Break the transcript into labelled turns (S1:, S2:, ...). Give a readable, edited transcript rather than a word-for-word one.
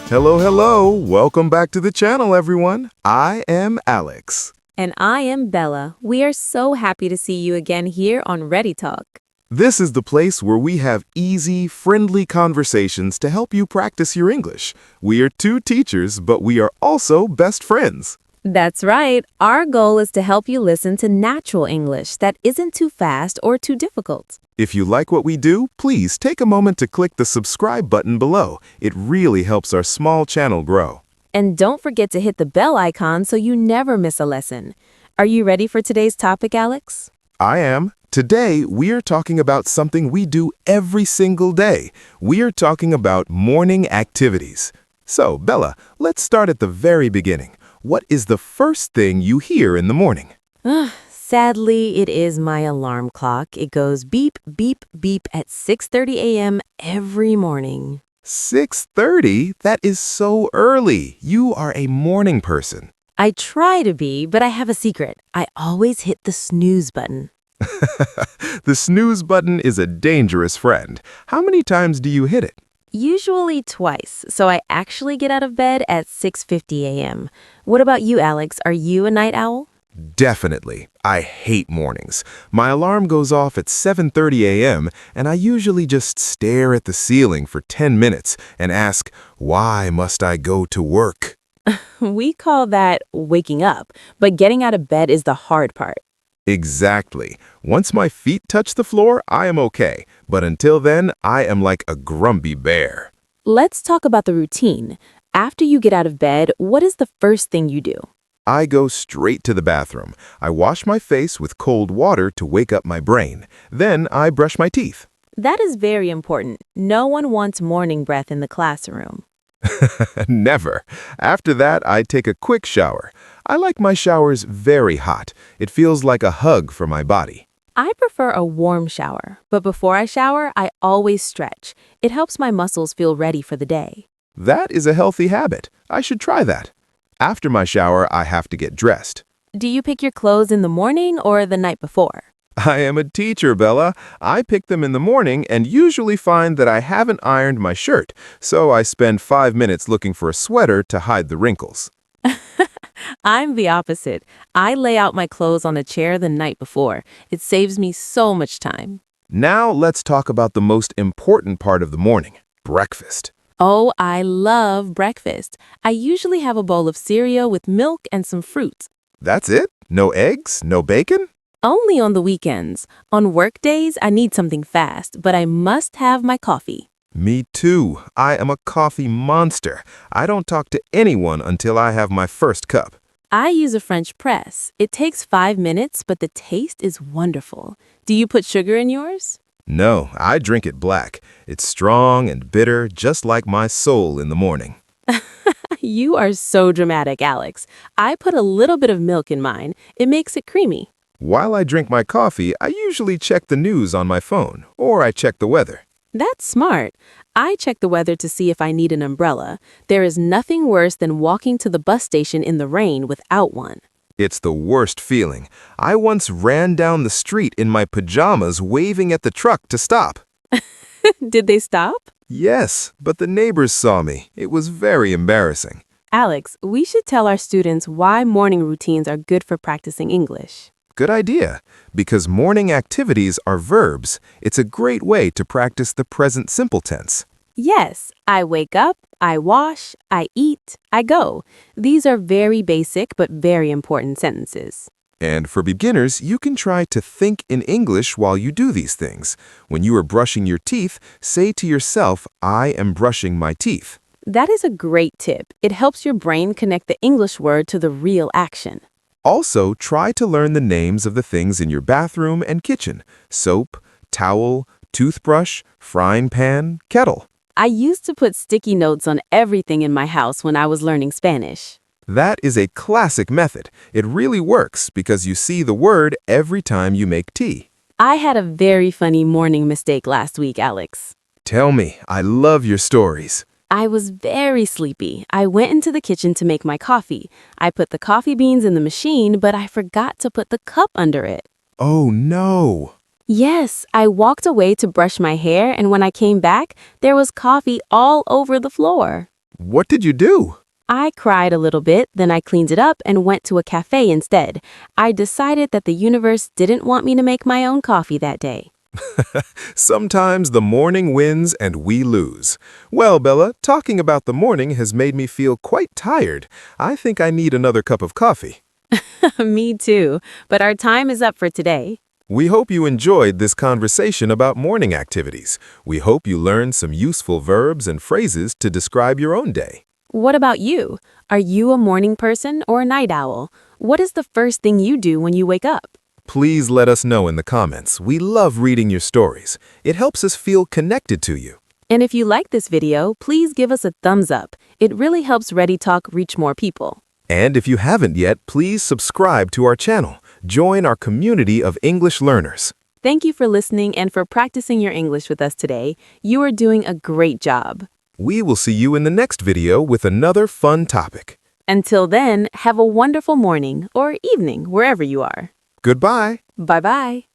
S1: Hello, hello. Welcome back to the channel, everyone. I am Alex.
S2: And I am Bella. We are so happy to see you again here on Ready Talk.
S1: This is the place where we have easy, friendly conversations to help you practice your English. We are two teachers, but we are also best friends.
S2: That's right. Our goal is to help you listen to natural English that isn't too fast or too difficult.
S1: If you like what we do, please take a moment to click the subscribe button below. It really helps our small channel grow.
S2: And don't forget to hit the bell icon so you never miss a lesson. Are you ready for today's topic, Alex?
S1: I am. Today, we are talking about something we do every single day. We are talking about morning activities. So, Bella, let's start at the very beginning. What is the first thing you hear in the morning?
S2: Sadly, it is my alarm clock. It goes beep, beep, beep at 6:30 a.m. every morning.
S1: 6:30? That is so early. You are a morning person.
S2: I try to be, but I have a secret. I always hit the snooze button.
S1: The snooze button is a dangerous friend. How many times do you hit it?
S2: Usually twice, so I actually get out of bed at 6:50 a.m. What about you, Alex? Are you a night owl?
S1: Definitely. I hate mornings. My alarm goes off at 7:30 a.m., and I usually just stare at the ceiling for 10 minutes and ask, why must I go to work?
S2: We call that waking up, but getting out of bed is the hard part.
S1: Exactly. Once my feet touch the floor, I am okay. But until then, I am like a grumpy bear.
S2: Let's talk about the routine. After you get out of bed, what is the first thing you do?
S1: I go straight to the bathroom. I wash my face with cold water to wake up my brain. Then I brush my teeth.
S2: That is very important. No one wants morning breath in the classroom.
S1: Never. After that, I take a quick shower. I like my showers very hot. It feels like a hug for my body.
S2: I prefer a warm shower, but before I shower, I always stretch. It helps my muscles feel ready for the day.
S1: That is a healthy habit. I should try that. After my shower, I have to get dressed.
S2: Do you pick your clothes in the morning or the night before?
S1: I am a teacher, Bella. I pick them in the morning and usually find that I haven't ironed my shirt, so I spend 5 minutes looking for a sweater to hide the wrinkles.
S2: I'm the opposite. I lay out my clothes on a chair the night before. It saves me so much time.
S1: Now let's talk about the most important part of the morning, breakfast.
S2: Oh, I love breakfast. I usually have a bowl of cereal with milk and some fruit.
S1: That's it? No eggs? No bacon?
S2: Only on the weekends. On work days, I need something fast, but I must have my coffee.
S1: Me too. I am a coffee monster. I don't talk to anyone until I have my first cup.
S2: I use a French press. It takes 5 minutes, but the taste is wonderful. Do you put sugar in yours?
S1: No, I drink it black. It's strong and bitter, just like my soul in the morning.
S2: You are so dramatic, Alex. I put a little bit of milk in mine. It makes it creamy.
S1: While I drink my coffee, I usually check the news on my phone, or I check the weather.
S2: That's smart. I check the weather to see if I need an umbrella. There is nothing worse than walking to the bus station in the rain without one.
S1: It's the worst feeling. I once ran down the street in my pajamas waving at the truck to stop.
S2: Did they stop?
S1: Yes, but the neighbors saw me. It was very embarrassing.
S2: Alex, we should tell our students why morning routines are good for practicing English.
S1: Good idea. Because morning activities are verbs, it's a great way to practice the present simple tense.
S2: Yes, I wake up, I wash, I eat, I go. These are very basic but very important sentences.
S1: And for beginners, you can try to think in English while you do these things. When you are brushing your teeth, say to yourself, I am brushing my teeth.
S2: That is a great tip. It helps your brain connect the English word to the real action.
S1: Also, try to learn the names of the things in your bathroom and kitchen: soap, towel, toothbrush, frying pan, kettle.
S2: I used to put sticky notes on everything in my house when I was learning Spanish.
S1: That is a classic method. It really works because you see the word every time you make tea.
S2: I had a very funny morning mistake last week, Alex.
S1: Tell me, I love your stories.
S2: I was very sleepy. I went into the kitchen to make my coffee. I put the coffee beans in the machine, but I forgot to put the cup under it.
S1: Oh no!
S2: Yes, I walked away to brush my hair, and when I came back, there was coffee all over the floor.
S1: What did you do?
S2: I cried a little bit, then I cleaned it up and went to a cafe instead. I decided that the universe didn't want me to make my own coffee that day.
S1: Sometimes the morning wins and we lose. Well, Bella, talking about the morning has made me feel quite tired. I think I need another cup of coffee.
S2: Me too, but our time is up for today.
S1: We hope you enjoyed this conversation about morning activities. We hope you learned some useful verbs and phrases to describe your own day.
S2: What about you? Are you a morning person or a night owl? What is the first thing you do when you wake up?
S1: Please let us know in the comments. We love reading your stories. It helps us feel connected to you.
S2: And if you like this video, please give us a thumbs up. It really helps Ready Talk reach more people.
S1: And if you haven't yet, please subscribe to our channel. Join our community of English learners.
S2: Thank you for listening and for practicing your English with us today. You are doing a great job.
S1: We will see you in the next video with another fun topic.
S2: Until then, have a wonderful morning or evening wherever you are.
S1: Goodbye.
S2: Bye-bye.